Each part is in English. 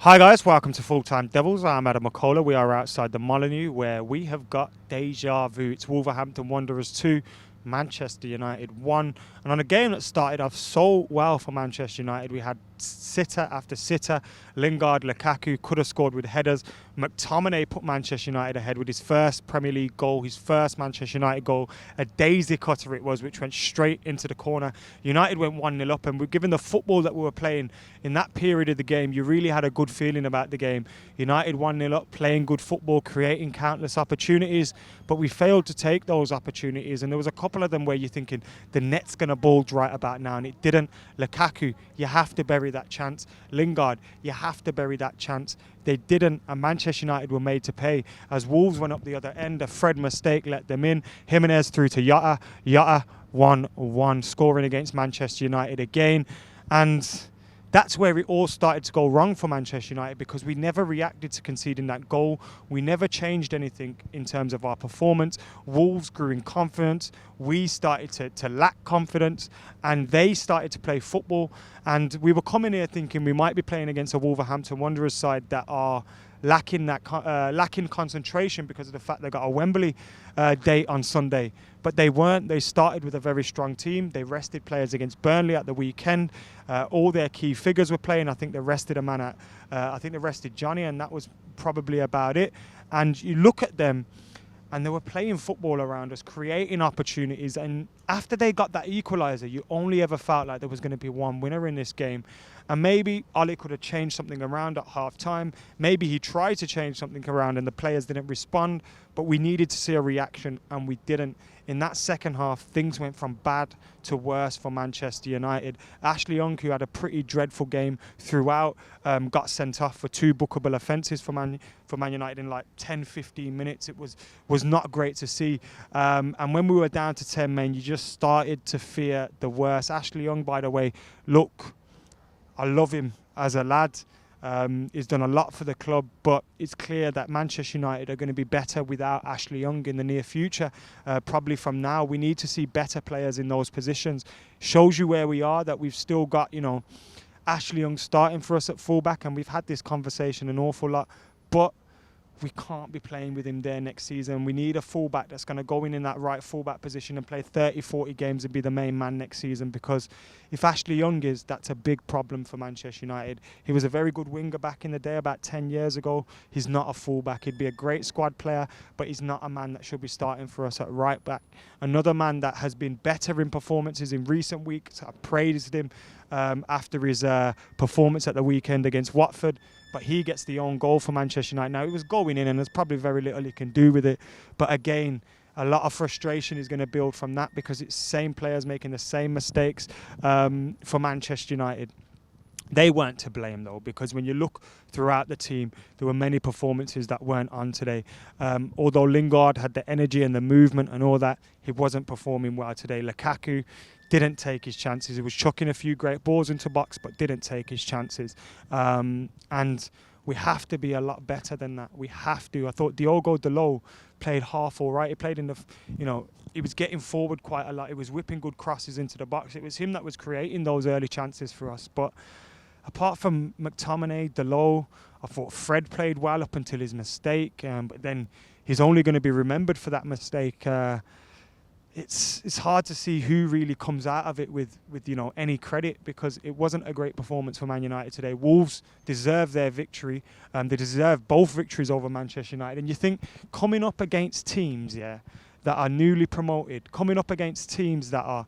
Hi guys, welcome to Full Time Devils. I'm Adam McCullough. We are outside the Molineux where we have got deja vu. It's Wolverhampton Wanderers 2, Manchester United 1. And on a game that started off so well for Manchester United, we had sitter after sitter. Lingard, Lukaku could have scored with headers. McTominay put Manchester United ahead with his first Premier League goal, his first Manchester United goal. A daisy cutter it was, which went straight into the corner. United went 1-0 up, and given the football that we were playing in that period of the game, you really had a good feeling about the game. United 1-0 up, playing good football, creating countless opportunities, but we failed to take those opportunities. And there was a couple of them where you're thinking the net's going to bulge right about now, and it didn't. Lukaku, you have to bury that chance. Lingard, you have to bury that chance. They didn't, and Manchester United were made to pay. As Wolves went up the other end, a Fred mistake let them in. Jimenez through to Jota. Jota 1-1, scoring against Manchester United again. And that's where it all started to go wrong for Manchester United, because we never reacted to conceding that goal. We never changed anything in terms of our performance. Wolves grew in confidence. We started to lack confidence, and they started to play football. And we were coming here thinking we might be playing against a Wolverhampton Wanderers side that are lacking concentration because of the fact they got a Wembley date on Sunday. But they weren't. They started with a very strong team. They rested players against Burnley at the weekend. All their key figures were playing. I think they rested a man at, I think they rested Johnny, and that was probably about it. And you look at them, and they were playing football around us, creating opportunities. And after they got that equaliser, you only ever felt like there was going to be one winner in this game. And maybe Oli could have changed something around at half-time. Maybe he tried to change something around and the players didn't respond. But we needed to see a reaction, and we didn't. In that second half, things went from bad to worse for Manchester United. Ashley Young, who had a pretty dreadful game throughout, got sent off for 2 bookable offences for Man United in like 10-15 minutes. It was not great to see. And when we were down to 10 men, you just started to fear the worst. Ashley Young, by the way, look, I love him as a lad. He's done a lot for the club, but it's clear that Manchester United are going to be better without Ashley Young in the near future. Probably from now, we need to see better players in those positions. Shows you where we are, that we've still got, Ashley Young starting for us at fullback, and we've had this conversation an awful lot, but we can't be playing with him there next season. We need a fullback that's going to go in that right fullback position and play 30, 40 games and be the main man next season, because if Ashley Young is, that's a big problem for Manchester United. He was a very good winger back in the day, about 10 years ago. He's not a fullback. He'd be a great squad player, but he's not a man that should be starting for us at right back. Another man that has been better in performances in recent weeks, I praised him after his performance at the weekend against Watford, but he gets the own goal for Manchester United. Now, it was going in, and there's probably very little he can do with it, but again, a lot of frustration is going to build from that, because it's the same players making the same mistakes for Manchester United. They weren't to blame, though, because when you look throughout the team, there were many performances that weren't on today. Although Lingard had the energy and the movement and all that, he wasn't performing well today. Lukaku didn't take his chances. He was chucking a few great balls into box, but didn't take his chances. And we have to be a lot better than that. We have to. I thought Diogo Dalot played half all right. He played in the, he was getting forward quite a lot. He was whipping good crosses into the box. It was him that was creating those early chances for us. But apart from McTominay, Dalot, I thought Fred played well up until his mistake. But then he's only going to be remembered for that mistake. It's hard to see who really comes out of it with any credit, because it wasn't a great performance for Man United today. Wolves deserve their victory. They deserve both victories over Manchester United. And you think, coming up against teams, that are newly promoted, coming up against teams that are,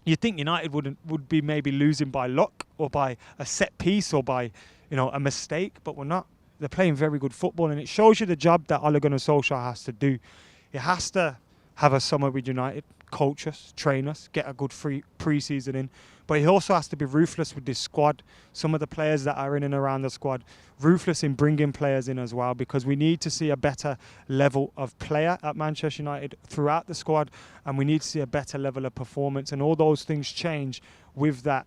you think United would be maybe losing by luck or by a set piece or by a mistake, but we're not. They're playing very good football, and it shows you the job that Ole Gunnar Solskjaer has to do. He has to have a summer with United, coach us, train us, get a good pre-season in. But he also has to be ruthless with this squad. Some of the players that are in and around the squad, ruthless in bringing players in as well, because we need to see a better level of player at Manchester United throughout the squad, and we need to see a better level of performance. And all those things change with that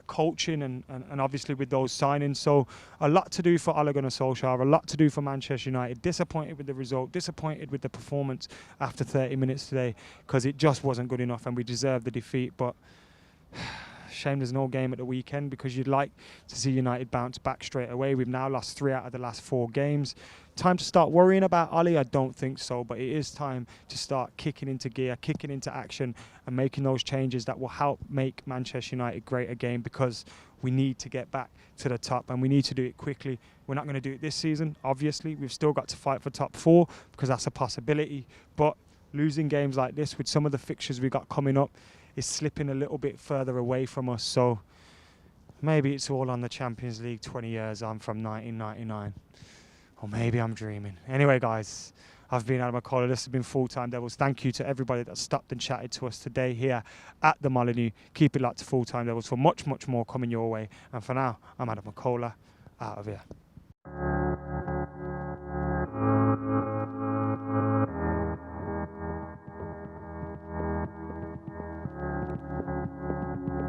coaching and obviously with those signings. So a lot to do for Ole Gunnar Solskjaer, a lot to do for Manchester United. Disappointed with the result, disappointed with the performance after 30 minutes today, because it just wasn't good enough and we deserved the defeat. But shame there's no game at the weekend, because you'd like to see United bounce back straight away. We've now lost 3 out of the last 4 games. Time to start worrying about Oli? I don't think so, but it is time to start kicking into gear, kicking into action, and making those changes that will help make Manchester United great again, because we need to get back to the top, and we need to do it quickly. We're not going to do it this season, obviously. We've still got to fight for top 4, because that's a possibility. But losing games like this with some of the fixtures we got coming up is slipping a little bit further away from us. So maybe it's all on the Champions League 20 years on from 1999. Or maybe I'm dreaming. Anyway, guys, I've been Adam McCullough. This has been Full Time Devils. Thank you to everybody that stopped and chatted to us today here at the Molineux. Keep it locked to Full Time Devils for much, much more coming your way. And for now, I'm Adam McCullough, out of here.